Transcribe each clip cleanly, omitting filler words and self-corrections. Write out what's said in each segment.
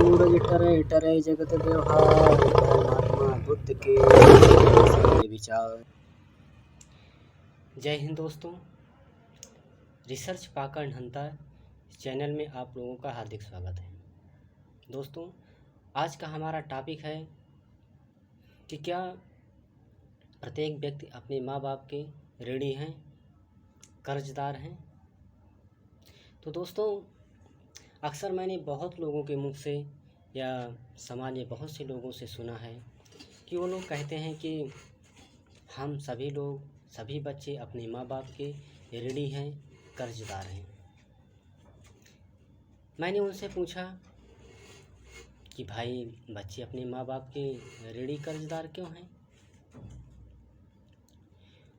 सूरज टरे टरे जगत व्यवहार, महात्मा बुद्ध के सारे विचार। जय हिंद दोस्तों, रिसर्च पाकर हंता चैनल में आप लोगों का हार्दिक स्वागत है। दोस्तों, आज का हमारा टॉपिक है कि क्या प्रत्येक व्यक्ति अपने माँ बाप के ऋणी हैं, कर्जदार हैं। तो दोस्तों, अक्सर मैंने बहुत लोगों के मुख से या समाज में बहुत से लोगों से सुना है कि वो लोग कहते हैं कि हम सभी लोग, सभी बच्चे अपने माँ बाप के ऋणी हैं, कर्जदार हैं। मैंने उनसे पूछा कि भाई, बच्चे अपने माँ बाप के ऋणी कर्जदार क्यों हैं?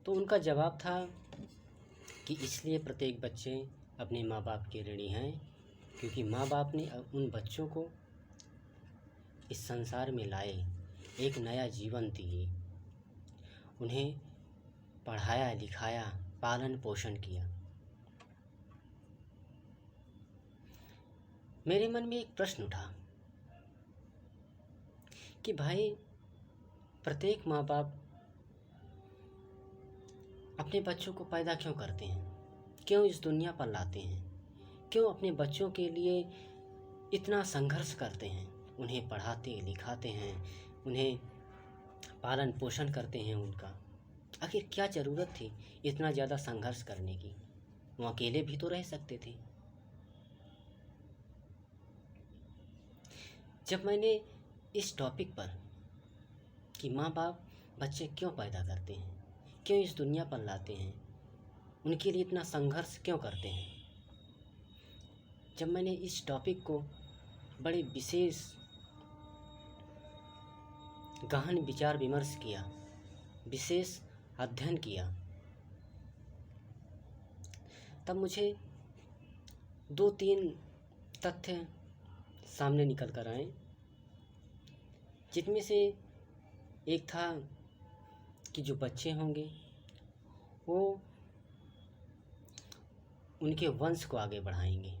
तो उनका जवाब था कि इसलिए प्रत्येक बच्चे अपने माँ बाप के ऋणी हैं क्योंकि माँ बाप ने उन बच्चों को इस संसार में लाए, एक नया जीवन दिए, उन्हें पढ़ाया लिखाया, पालन पोषण किया। मेरे मन में एक प्रश्न उठा कि भाई, प्रत्येक माँ बाप अपने बच्चों को पैदा क्यों करते हैं, क्यों इस दुनिया पर लाते हैं, क्यों अपने बच्चों के लिए इतना संघर्ष करते हैं, उन्हें पढ़ाते लिखाते हैं, उन्हें पालन पोषण करते हैं। उनका आखिर क्या ज़रूरत थी इतना ज़्यादा संघर्ष करने की? वो अकेले भी तो रह सकते थे। जब मैंने इस टॉपिक पर कि माँ बाप बच्चे क्यों पैदा करते हैं, क्यों इस दुनिया पर लाते हैं, उनके लिए इतना संघर्ष क्यों करते हैं, जब मैंने इस टॉपिक को बड़े विशेष गहन विचार विमर्श किया, विशेष अध्ययन किया, तब मुझे 2-3 तथ्य सामने निकल कर आए, जिनमें से एक था कि जो बच्चे होंगे वो उनके वंश को आगे बढ़ाएंगे।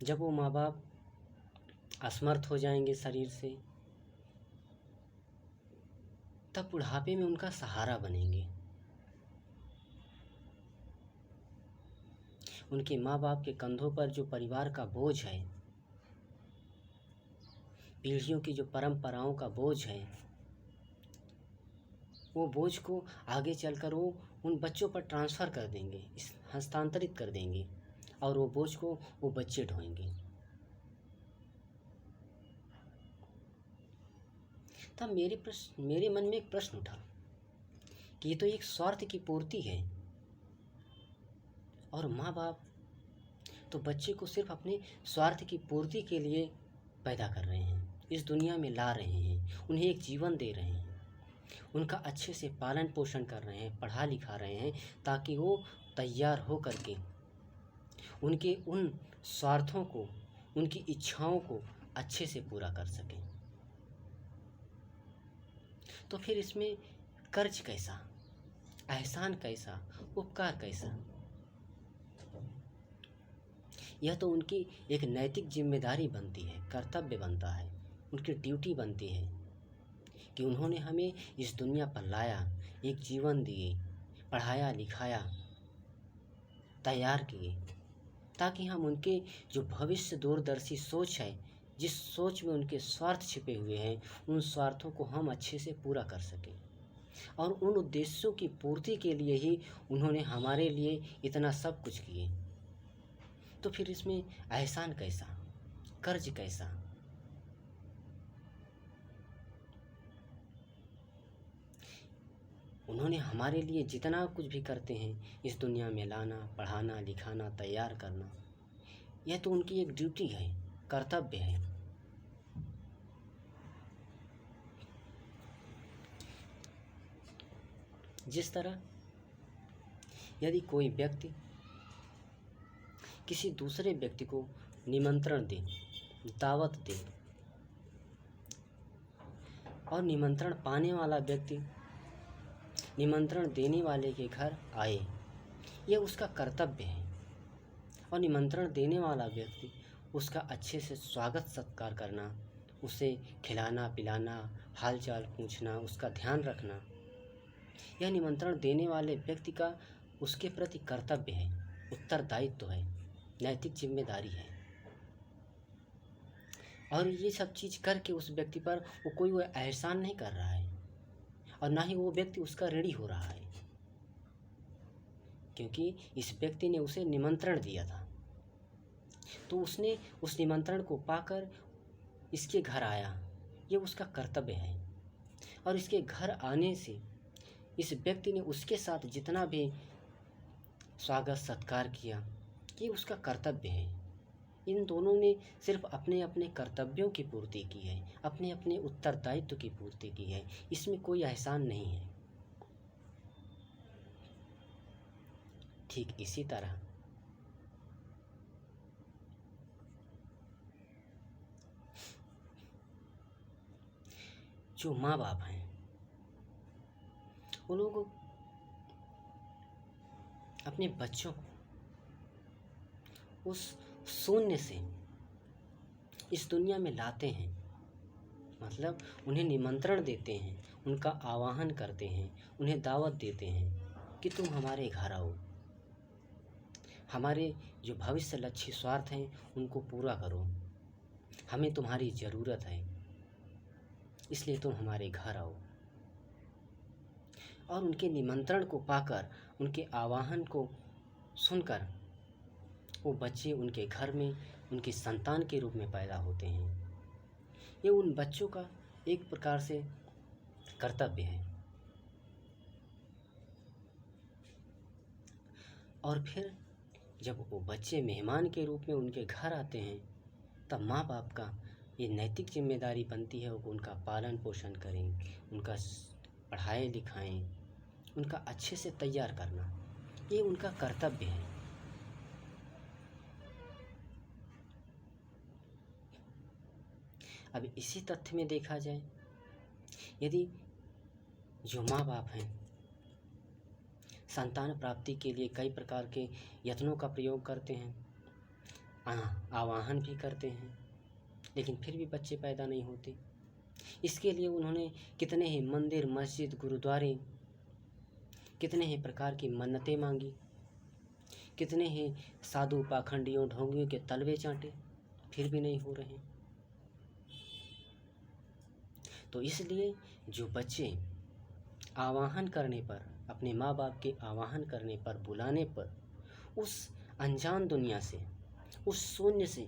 जब वो माँ बाप असमर्थ हो जाएंगे शरीर से, तब बुढ़ापे में उनका सहारा बनेंगे। उनके माँ बाप के कंधों पर जो परिवार का बोझ है, पीढ़ियों की जो परंपराओं का बोझ है, वो बोझ को आगे चलकर वो उन बच्चों पर ट्रांसफ़र कर देंगे, हस्तांतरित कर देंगे, और वो बोझ को वो बच्चे ढोएंगे। तब मेरे मन में एक प्रश्न उठा कि ये तो एक स्वार्थ की पूर्ति है, और माँ बाप तो बच्चे को सिर्फ अपने स्वार्थ की पूर्ति के लिए पैदा कर रहे हैं, इस दुनिया में ला रहे हैं, उन्हें एक जीवन दे रहे हैं, उनका अच्छे से पालन पोषण कर रहे हैं, पढ़ा लिखा रहे हैं, ताकि वो तैयार हो करके उनके उन स्वार्थों को, उनकी इच्छाओं को अच्छे से पूरा कर सकें। तो फिर इसमें कर्ज कैसा, एहसान कैसा, उपकार कैसा? यह तो उनकी एक नैतिक जिम्मेदारी बनती है, कर्तव्य बनता है, उनकी ड्यूटी बनती है कि उन्होंने हमें इस दुनिया पर लाया, एक जीवन दिए, पढ़ाया लिखाया, तैयार किए, ताकि हम उनके जो भविष्य दूरदर्शी सोच है, जिस सोच में उनके स्वार्थ छिपे हुए हैं, उन स्वार्थों को हम अच्छे से पूरा कर सकें। और उन उद्देश्यों की पूर्ति के लिए ही उन्होंने हमारे लिए इतना सब कुछ किए। तो फिर इसमें एहसान कैसा, कर्ज कैसा? उन्होंने हमारे लिए जितना कुछ भी करते हैं, इस दुनिया में लाना, पढ़ाना लिखाना, तैयार करना, यह तो उनकी एक ड्यूटी है, कर्तव्य है। जिस तरह यदि कोई व्यक्ति किसी दूसरे व्यक्ति को निमंत्रण दे, दावत दे, और निमंत्रण पाने वाला व्यक्ति निमंत्रण देने वाले के घर आए, यह उसका कर्तव्य है। और निमंत्रण देने वाला व्यक्ति उसका अच्छे से स्वागत सत्कार करना, उसे खिलाना पिलाना, हाल चाल पूछना, उसका ध्यान रखना, यह निमंत्रण देने वाले व्यक्ति का उसके प्रति कर्तव्य है, उत्तरदायित्व है, नैतिक जिम्मेदारी है। और ये सब चीज़ करके उस व्यक्ति पर वो एहसान नहीं कर रहा है और ना ही वो व्यक्ति उसका ऋणी हो रहा है, क्योंकि इस व्यक्ति ने उसे निमंत्रण दिया था, तो उसने उस निमंत्रण को पाकर इसके घर आया, ये उसका कर्तव्य है। और इसके घर आने से इस व्यक्ति ने उसके साथ जितना भी स्वागत सत्कार किया, ये उसका कर्तव्य है। इन दोनों ने सिर्फ अपने अपने कर्तव्यों की पूर्ति की है, अपने अपने उत्तरदायित्व की पूर्ति की है, इसमें कोई एहसान नहीं है। ठीक इसी तरह जो माँ बाप हैं, उन लोगों को अपने बच्चों को उस शून्य से इस दुनिया में लाते हैं, मतलब उन्हें निमंत्रण देते हैं, उनका आवाहन करते हैं, उन्हें दावत देते हैं कि तुम हमारे घर आओ, हमारे जो भविष्य लक्ष्य स्वार्थ हैं उनको पूरा करो, हमें तुम्हारी ज़रूरत है, इसलिए तुम हमारे घर आओ। और उनके निमंत्रण को पाकर, उनके आवाहन को सुनकर वो बच्चे उनके घर में उनकी संतान के रूप में पैदा होते हैं। ये उन बच्चों का एक प्रकार से कर्तव्य है। और फिर जब वो बच्चे मेहमान के रूप में उनके घर आते हैं, तब माँ बाप का ये नैतिक जिम्मेदारी बनती है वो उनका पालन पोषण करें, उनका पढ़ाएं लिखाएं, उनका अच्छे से तैयार करना, ये उनका कर्तव्य है। अब इसी तथ्य में देखा जाए, यदि जो माँ बाप हैं संतान प्राप्ति के लिए कई प्रकार के यत्नों का प्रयोग करते हैं, आवाहन भी करते हैं, लेकिन फिर भी बच्चे पैदा नहीं होते, इसके लिए उन्होंने कितने ही मंदिर मस्जिद गुरुद्वारे, कितने ही प्रकार की मन्नतें मांगी, कितने ही साधु पाखंडियों ढोंगियों के तलवे चाटे, फिर भी नहीं हो रहे। तो इसलिए जो बच्चे आवाहन करने पर, अपने माँ बाप के आवाहन करने पर, बुलाने पर उस अनजान दुनिया से, उस शून्य से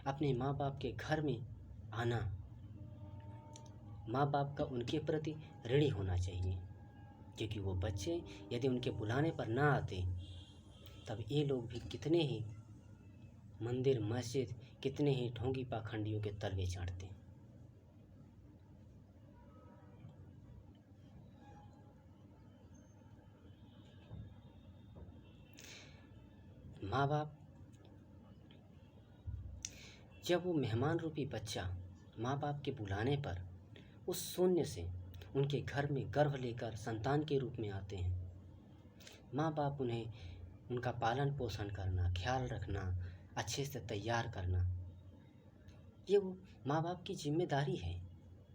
अपने माँ बाप के घर में आना, माँ बाप का उनके प्रति ऋणी होना चाहिए, क्योंकि वो बच्चे यदि उनके बुलाने पर ना आते तब ये लोग भी कितने ही मंदिर मस्जिद, कितने ही ढोंगी पाखंडियों के तलवे चाटते। माँ बाप जब वो मेहमान रूपी बच्चा माँ बाप के बुलाने पर उस शून्य से उनके घर में गर्भ लेकर संतान के रूप में आते हैं, माँ बाप उन्हें उनका पालन पोषण करना, ख्याल रखना, अच्छे से तैयार करना, ये वो माँ बाप की जिम्मेदारी है,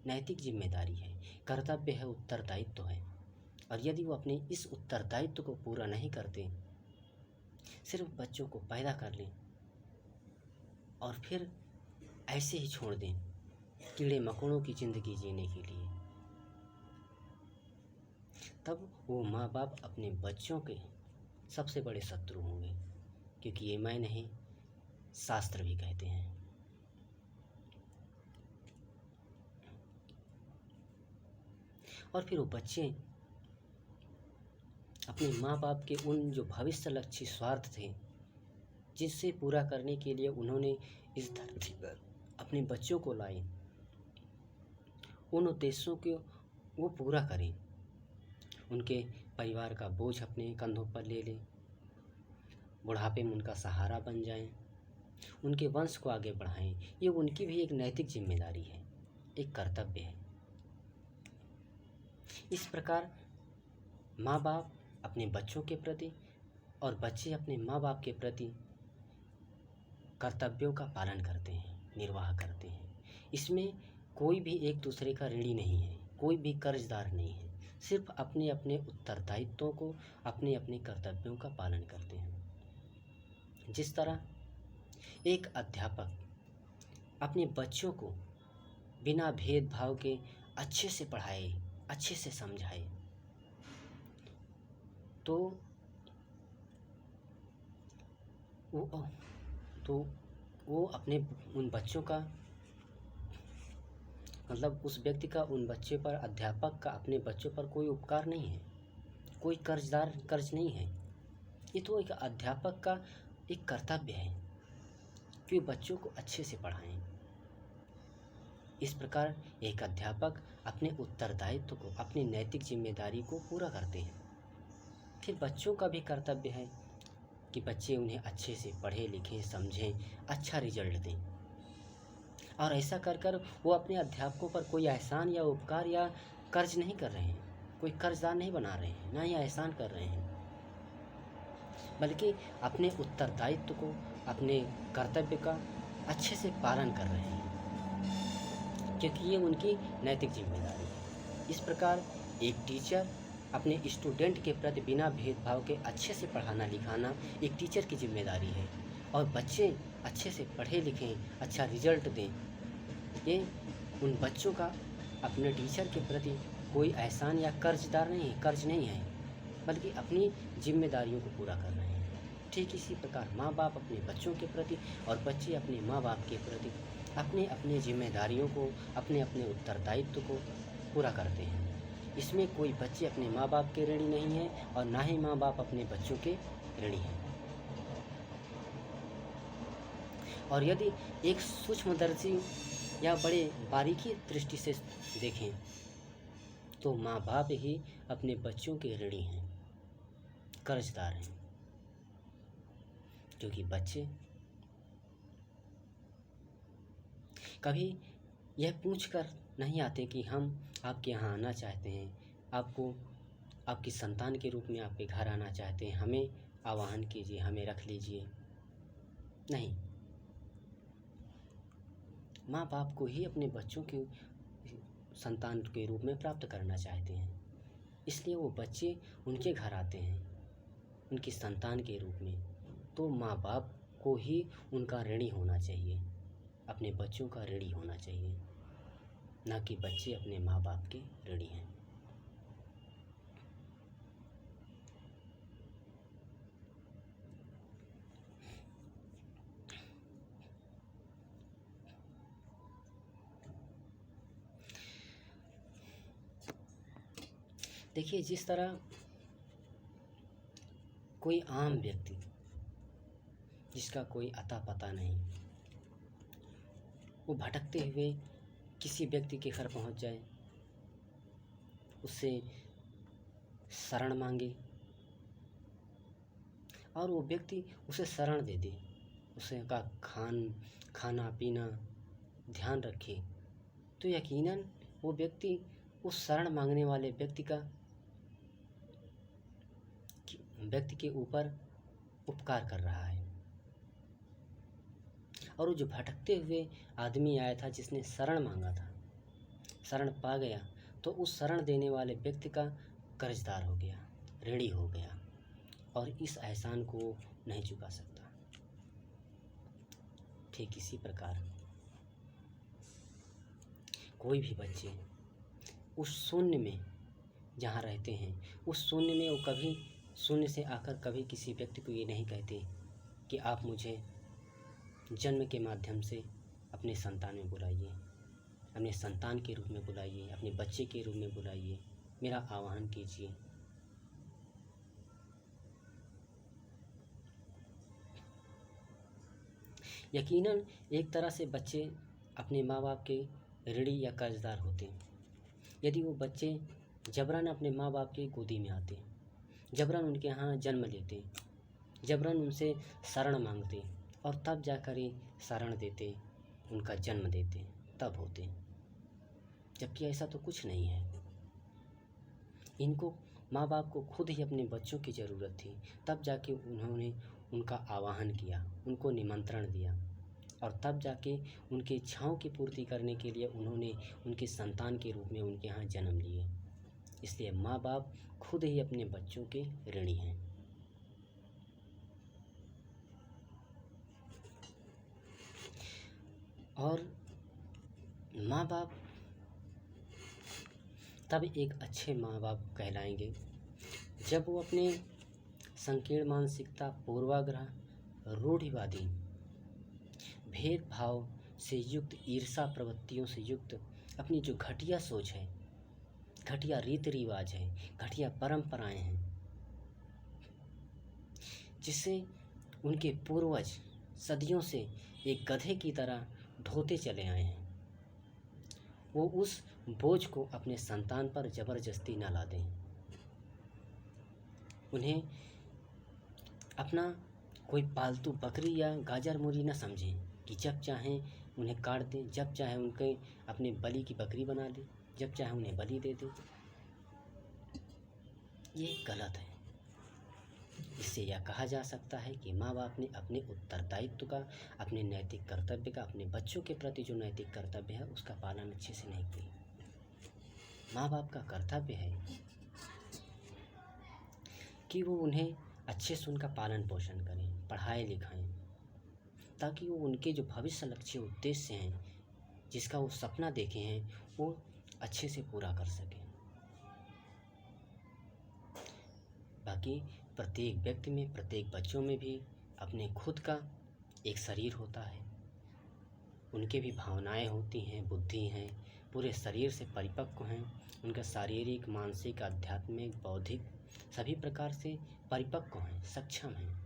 नैतिक जिम्मेदारी है, कर्तव्य है, उत्तरदायित्व है। और यदि वो अपने इस उत्तरदायित्व को पूरा नहीं करते, सिर्फ बच्चों को पैदा कर लें और फिर ऐसे ही छोड़ दें कीड़े मकोड़ों की ज़िंदगी जीने के लिए, तब वो माँ बाप अपने बच्चों के सबसे बड़े शत्रु होंगे, क्योंकि ये मैं नहीं, शास्त्र भी कहते हैं। और फिर वो बच्चे अपने माँ बाप के उन जो भविष्य लक्ष्य स्वार्थ थे, जिससे पूरा करने के लिए उन्होंने इस धरती पर अपने बच्चों को लाए, उन उद्देश्यों को वो पूरा करें, उनके परिवार का बोझ अपने कंधों पर ले लें, बुढ़ापे में उनका सहारा बन जाएं, उनके वंश को आगे बढ़ाएं, ये उनकी भी एक नैतिक जिम्मेदारी है, एक कर्तव्य है। इस प्रकार माँ बाप अपने बच्चों के प्रति और बच्चे अपने माँ बाप के प्रति कर्तव्यों का पालन करते हैं, निर्वाह करते हैं। इसमें कोई भी एक दूसरे का ऋणी नहीं है, कोई भी कर्जदार नहीं है, सिर्फ अपने अपने उत्तरदायित्वों को, अपने अपने कर्तव्यों का पालन करते हैं। जिस तरह एक अध्यापक अपने बच्चों को बिना भेदभाव के अच्छे से पढ़ाए, अच्छे से समझाए, तो वो तो वो अपने उन बच्चों का मतलब उस व्यक्ति का उन बच्चे पर, अध्यापक का अपने बच्चों पर कोई उपकार नहीं है, कोई कर्ज नहीं है। ये तो एक अध्यापक का एक कर्तव्य है कि बच्चों को अच्छे से पढ़ाएं। इस प्रकार एक अध्यापक अपने उत्तरदायित्व को, अपनी नैतिक जिम्मेदारी को पूरा करते हैं। फिर बच्चों का भी कर्तव्य है कि बच्चे उन्हें अच्छे से पढ़ें, लिखें, समझें, अच्छा रिजल्ट दें। और ऐसा कर कर वो अपने अध्यापकों पर कोई एहसान या उपकार या कर्ज नहीं कर रहे हैं, कोई कर्जदार नहीं बना रहे हैं, ना ही एहसान कर रहे हैं, बल्कि अपने उत्तरदायित्व को, अपने कर्तव्य का अच्छे से पालन कर रहे हैं, क्योंकि ये उनकी नैतिक जिम्मेदारी है। इस प्रकार एक टीचर अपने स्टूडेंट के प्रति बिना भेदभाव के अच्छे से पढ़ाना लिखाना एक टीचर की जिम्मेदारी है, और बच्चे अच्छे से पढ़े लिखें, अच्छा रिजल्ट दें, ये उन बच्चों का अपने टीचर के प्रति कोई एहसान या कर्ज नहीं है, बल्कि अपनी जिम्मेदारियों को पूरा कर रहे हैं। ठीक इसी प्रकार माँ बाप अपने बच्चों के प्रति और बच्चे अपने माँ बाप के प्रति अपने अपने जिम्मेदारियों को, अपने अपने उत्तरदायित्व को पूरा करते हैं। इसमें कोई बच्चे अपने माँ बाप के ऋणी नहीं है, और ना ही माँ बाप अपने बच्चों के ऋणी हैं। और यदि एक सूक्ष्मदर्शी या बड़े बारीकी दृष्टि से देखें तो माँ बाप ही अपने बच्चों के ऋणी हैं, कर्जदार हैं, क्योंकि बच्चे कभी यह पूछकर नहीं आते कि हम आपके यहाँ आना चाहते हैं, आपको आपकी संतान के रूप में आपके घर आना चाहते हैं, हमें आवाहन कीजिए, हमें रख लीजिए। नहीं, माँ बाप को ही अपने बच्चों के संतान के रूप में प्राप्त करना चाहते हैं, इसलिए वो बच्चे उनके घर आते हैं उनकी संतान के रूप में। तो माँ बाप को ही उनका ऋणी होना चाहिए, अपने बच्चों का ऋणी होना चाहिए, ना कि बच्चे अपने माँ बाप के ऋणी हैं। देखिए, जिस तरह कोई आम व्यक्ति जिसका कोई अता पता नहीं, वो भटकते हुए किसी व्यक्ति के घर पहुंच जाए, उससे शरण मांगे और वो व्यक्ति उसे शरण दे दे, उसे का खाना पीना ध्यान रखे, तो यकीनन वो व्यक्ति उस शरण मांगने वाले व्यक्ति के ऊपर उपकार कर रहा है। और वो जो भटकते हुए आदमी आया था, जिसने शरण मांगा था, शरण पा गया, तो उस शरण देने वाले व्यक्ति का कर्जदार हो गया, ऋणी हो गया, और इस एहसान को नहीं चुका सकता। ठीक इसी प्रकार कोई भी बच्चे उस शून्य में जहाँ रहते हैं, उस शून्य में वो कभी शून्य से आकर कभी किसी व्यक्ति को ये नहीं कहते कि आप मुझे जन्म के माध्यम से अपने संतान में बुलाइए, अपने संतान के रूप में बुलाइए, अपने बच्चे के रूप में बुलाइए, मेरा आवाहन कीजिए। यकीनन एक तरह से बच्चे अपने माँ बाप के ऋणी या कर्जदार होते हैं। यदि वो बच्चे जबरन अपने माँ बाप की गोदी में आते, जबरन उनके यहाँ जन्म लेते, जबरन उनसे शरण मांगते, और तब जाकर ही शरण देते, उनका जन्म देते, तब होते, जबकि ऐसा तो कुछ नहीं है। इनको माँ बाप को खुद ही अपने बच्चों की ज़रूरत थी, तब जाके उन्होंने उनका आवाहन किया, उनको निमंत्रण दिया और तब जाके उनकी इच्छाओं की पूर्ति करने के लिए उन्होंने उनके संतान के रूप में उनके यहाँ जन्म लिए। इसलिए माँ बाप खुद ही अपने बच्चों के ऋणी हैं। और माँ बाप तब एक अच्छे माँ बाप कहलाएंगे जब वो अपने संकीर्ण मानसिकता, पूर्वाग्रह, रूढ़िवादी, भेदभाव से युक्त, ईर्षा प्रवृत्तियों से युक्त अपनी जो घटिया सोच है, घटिया रीति रिवाज है, घटिया परंपराएं हैं, जिससे उनके पूर्वज सदियों से एक गधे की तरह ढोते चले आए हैं, वो उस बोझ को अपने संतान पर जबरदस्ती न ला दें। उन्हें अपना कोई पालतू बकरी या गाजर मूरी न समझें कि जब चाहें उन्हें काट दें, जब चाहे उनके अपने बलि की बकरी बना लें, जब चाहे उन्हें बलि दे दें। ये गलत है। इससे यह कहा जा सकता है कि माँ बाप ने अपने उत्तरदायित्व का, अपने नैतिक कर्तव्य का, अपने बच्चों के प्रति जो नैतिक कर्तव्य है उसका पालन अच्छे से नहीं किया। माँ बाप का कर्तव्य है कि वो उन्हें अच्छे से उनका पालन पोषण करें, पढ़ाएं लिखाएं, ताकि वो उनके जो भविष्य लक्ष्य उद्देश्य हैं, जिसका वो सपना देखे हैं, वो अच्छे से पूरा कर सकें। बाकी प्रत्येक व्यक्ति में, प्रत्येक बच्चों में भी अपने खुद का एक शरीर होता है, उनके भी भावनाएं होती हैं, बुद्धि हैं, पूरे शरीर से परिपक्व हैं, उनका शारीरिक, मानसिक, आध्यात्मिक, बौद्धिक सभी प्रकार से परिपक्व हैं, सक्षम हैं।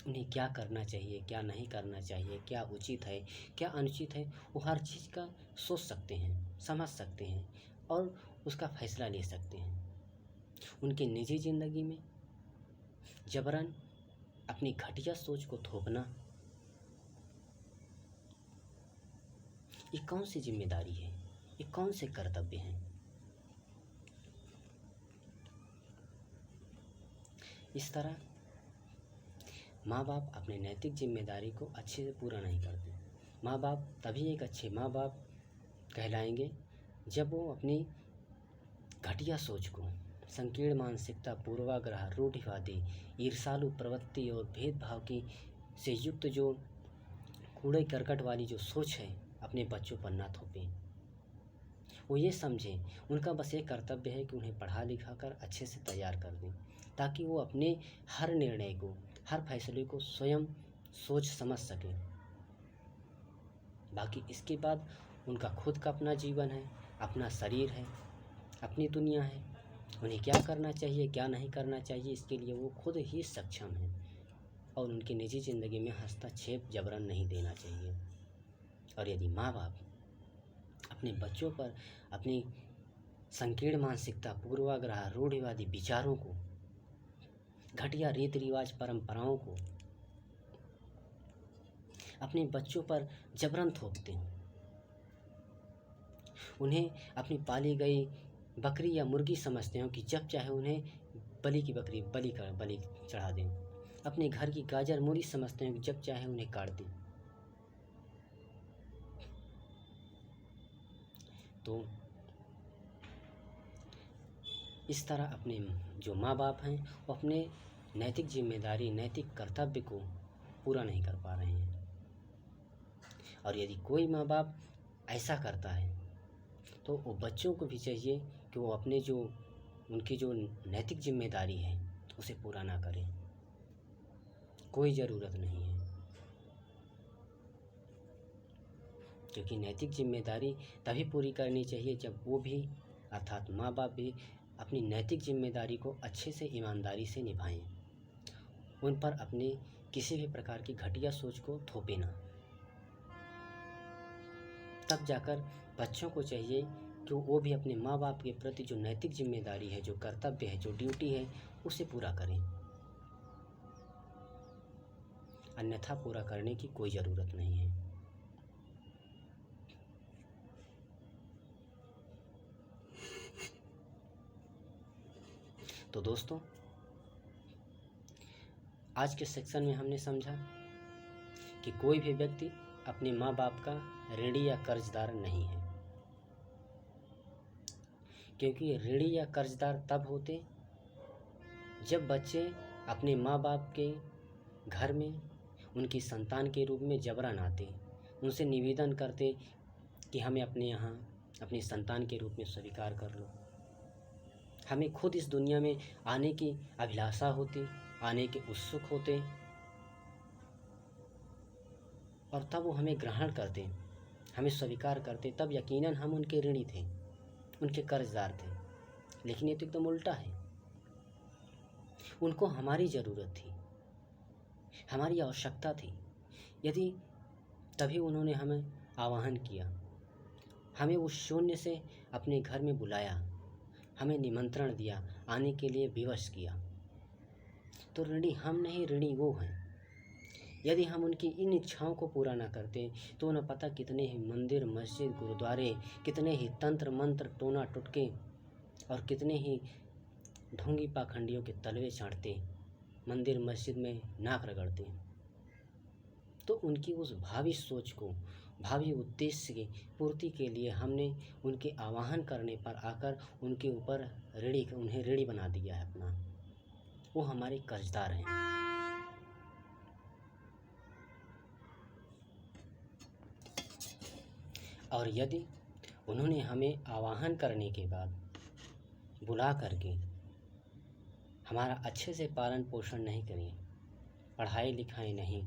उन्हें क्या करना चाहिए, क्या नहीं करना चाहिए, क्या उचित है, क्या अनुचित है, वो हर चीज़ का सोच सकते हैं, समझ सकते हैं और उसका फैसला ले सकते हैं। उनकी निजी ज़िंदगी में जबरन अपनी घटिया सोच को थोपना, ये कौन सी जिम्मेदारी है, ये कौन से कर्तव्य हैं? इस तरह माँ बाप अपने नैतिक जिम्मेदारी को अच्छे से पूरा नहीं करते। माँ बाप तभी एक अच्छे माँ बाप कहलाएंगे जब वो अपनी घटिया सोच को, संकीर्ण मानसिकता, पूर्वाग्रह, रूढ़िवादी, ईर्षालु प्रवृत्ति और भेदभाव की से युक्त जो कूड़े करकट वाली जो सोच है अपने बच्चों पर ना थोपें। वो ये समझें, उनका बस एक कर्तव्य है कि उन्हें पढ़ा लिखा कर अच्छे से तैयार कर दें, ताकि वो अपने हर निर्णय को, हर फैसले को स्वयं सोच समझ सकें। बाकी इसके बाद उनका खुद का अपना जीवन है, अपना शरीर है, अपनी दुनिया है। उन्हें क्या करना चाहिए, क्या नहीं करना चाहिए, इसके लिए वो खुद ही सक्षम हैं और उनकी निजी ज़िंदगी में हस्तक्षेप जबरन नहीं देना चाहिए। और यदि माँ बाप अपने बच्चों पर अपनी संकीर्ण मानसिकता, पूर्वाग्रह, रूढ़िवादी विचारों को, घटिया रीति रिवाज, परंपराओं को अपने बच्चों पर जबरन थोपते हैं, उन्हें अपनी पाली गई बकरी या मुर्गी समझते हो कि जब चाहे उन्हें बलि की बकरी बलि चढ़ा दें, अपने घर की गाजर मूली समझते हैं कि जब चाहे उन्हें काट दें, तो इस तरह अपने जो माँ बाप हैं वो अपने नैतिक जिम्मेदारी, नैतिक कर्तव्य को पूरा नहीं कर पा रहे हैं। और यदि कोई माँ बाप ऐसा करता है तो वो बच्चों को भी चाहिए कि वो अपने जो उनकी जो नैतिक जिम्मेदारी है उसे पूरा ना करें, कोई ज़रूरत नहीं है। क्योंकि नैतिक जिम्मेदारी तभी पूरी करनी चाहिए जब वो भी, अर्थात माँ बाप भी, अपनी नैतिक जिम्मेदारी को अच्छे से, ईमानदारी से निभाएं, उन पर अपने किसी भी प्रकार की घटिया सोच को थोपे ना। तब जाकर बच्चों को चाहिए कि वो भी अपने माँ बाप के प्रति जो नैतिक जिम्मेदारी है, जो कर्तव्य है, जो ड्यूटी है, उसे पूरा करें, अन्यथा पूरा करने की कोई ज़रूरत नहीं है। तो दोस्तों, आज के सेक्शन में हमने समझा कि कोई भी व्यक्ति अपने माँ बाप का ऋणी या कर्जदार नहीं है, क्योंकि ऋणी या कर्जदार तब होते जब बच्चे अपने माँ बाप के घर में उनकी संतान के रूप में जबरन आते, उनसे निवेदन करते कि हमें अपने यहाँ अपनी संतान के रूप में स्वीकार कर लो। हमें खुद इस दुनिया में आने की अभिलाषा होती, आने के उत्सुक होते, और तब वो हमें ग्रहण करते, हमें स्वीकार करते, तब यकीनन हम उनके ऋणी थे, उनके कर्जदार थे। लेकिन ये तो एकदम उल्टा है। उनको हमारी ज़रूरत थी, हमारी आवश्यकता थी। यदि तभी उन्होंने हमें आवाहन किया, हमें उस शून्य से अपने घर में बुलाया, हमें निमंत्रण दिया, आने के लिए विवश किया, तो ऋणी हम नहीं, ऋणी वो हैं। यदि हम उनकी इन इच्छाओं को पूरा ना करते तो न पता कितने ही मंदिर, मस्जिद, गुरुद्वारे, कितने ही तंत्र मंत्र, टोना टुटके और कितने ही ढोंगी पाखंडियों के तलवे चाटते, मंदिर मस्जिद में नाक रगड़ते। तो उनकी उस भावी सोच को, भावी उद्देश्य की पूर्ति के लिए हमने उनके आवाहन करने पर आकर उनके ऊपर उन्हें ऋणी बना दिया है अपना। वो हमारे कर्जदार हैं। और यदि उन्होंने हमें आवाहन करने के बाद बुला करके हमारा अच्छे से पालन पोषण नहीं करें, पढ़ाई लिखाई नहीं,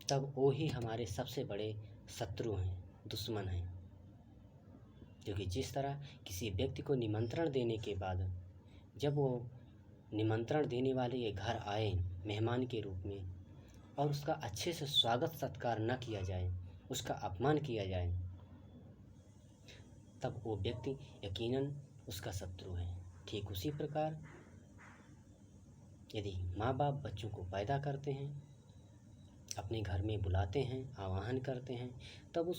तब वो ही हमारे सबसे बड़े शत्रु हैं, दुश्मन हैं। क्योंकि जिस तरह किसी व्यक्ति को निमंत्रण देने के बाद जब वो निमंत्रण देने वाले के घर आए मेहमान के रूप में और उसका अच्छे से स्वागत सत्कार न किया जाए, उसका अपमान किया जाए, तब वो व्यक्ति यकीनन उसका शत्रु है। ठीक उसी प्रकार यदि माँ बाप बच्चों को पैदा करते हैं, अपने घर में बुलाते हैं, आवाहन करते हैं, तब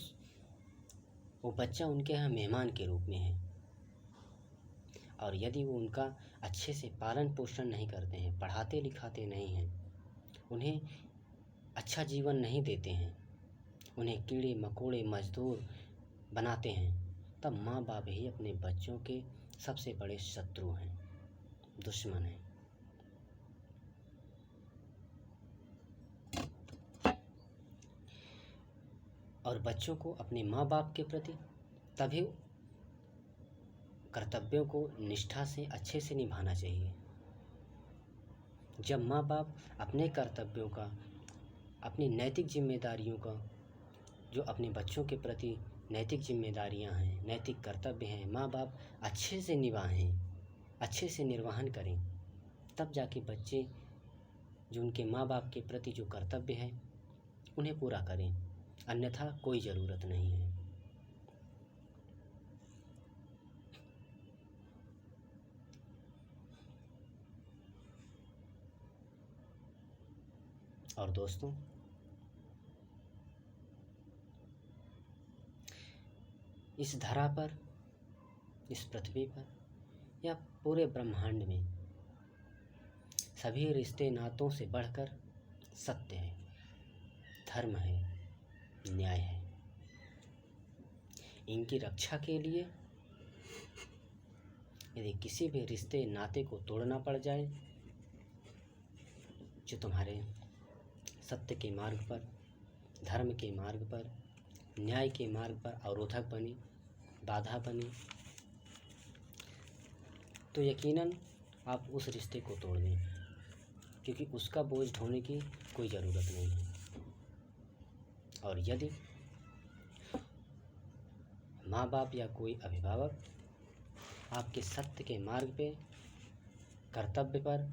वो बच्चा उनके यहाँ मेहमान के रूप में है। और यदि वो उनका अच्छे से पालन पोषण नहीं करते हैं, पढ़ाते लिखाते नहीं हैं, उन्हें अच्छा जीवन नहीं देते हैं, उन्हें कीड़े मकोड़े मजदूर बनाते हैं, तब माँ बाप ही अपने बच्चों के सबसे बड़े शत्रु हैं, दुश्मन हैं। और बच्चों को अपने माँ बाप के प्रति तभी कर्तव्यों को निष्ठा से अच्छे से निभाना चाहिए जब माँ बाप अपने कर्तव्यों का, अपनी नैतिक जिम्मेदारियों का, जो अपने बच्चों के प्रति नैतिक जिम्मेदारियां हैं, नैतिक कर्तव्य हैं, माँ बाप अच्छे से निभाएं, अच्छे से निर्वहन करें, तब जाके बच्चे जो उनके माँ बाप के प्रति जो कर्तव्य है उन्हें पूरा करें, अन्यथा कोई ज़रूरत नहीं है। और दोस्तों, इस धरा पर, इस पृथ्वी पर या पूरे ब्रह्मांड में सभी रिश्ते नातों से बढ़कर सत्य है, धर्म है, न्याय है। इनकी रक्षा के लिए यदि किसी भी रिश्ते नाते को तोड़ना पड़ जाए जो तुम्हारे सत्य के मार्ग पर, धर्म के मार्ग पर, न्याय के मार्ग पर अवरोधक बने, बाधा बने, तो यकीनन आप उस रिश्ते को तोड़ दें, क्योंकि उसका बोझ ढोने की कोई ज़रूरत नहीं है। और यदि माँ बाप या कोई अभिभावक आपके सत्य के मार्ग पे, कर्तव्य पर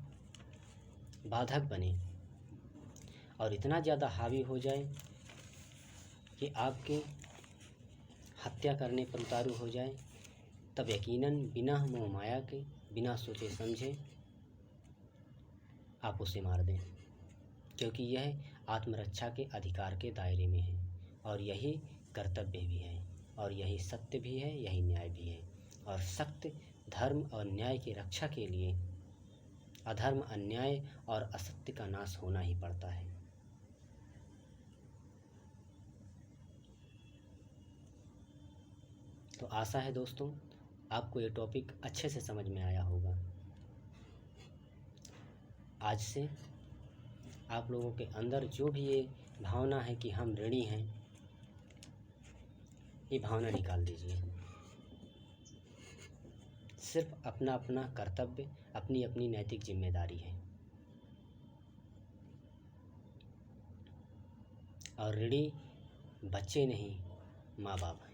बाधक बने और इतना ज़्यादा हावी हो जाए कि आपके हत्या करने पर उतारू हो जाए, तब यकीनन बिना मोह माया के, बिना सोचे समझे आप उसे मार दें, क्योंकि यह आत्मरक्षा के अधिकार के दायरे में है और यही कर्तव्य भी है और यही सत्य भी है, यही न्याय भी है। और सत्य, धर्म और न्याय की रक्षा के लिए अधर्म, अन्याय और असत्य का नाश होना ही पड़ता है। तो आशा है दोस्तों आपको ये टॉपिक अच्छे से समझ में आया होगा। आज से आप लोगों के अंदर जो भी ये भावना है कि हम ऋणी हैं, ये भावना निकाल दीजिए। सिर्फ अपना अपना कर्तव्य, अपनी अपनी नैतिक जिम्मेदारी है। और ऋणी बच्चे नहीं, माँ बाप हैं।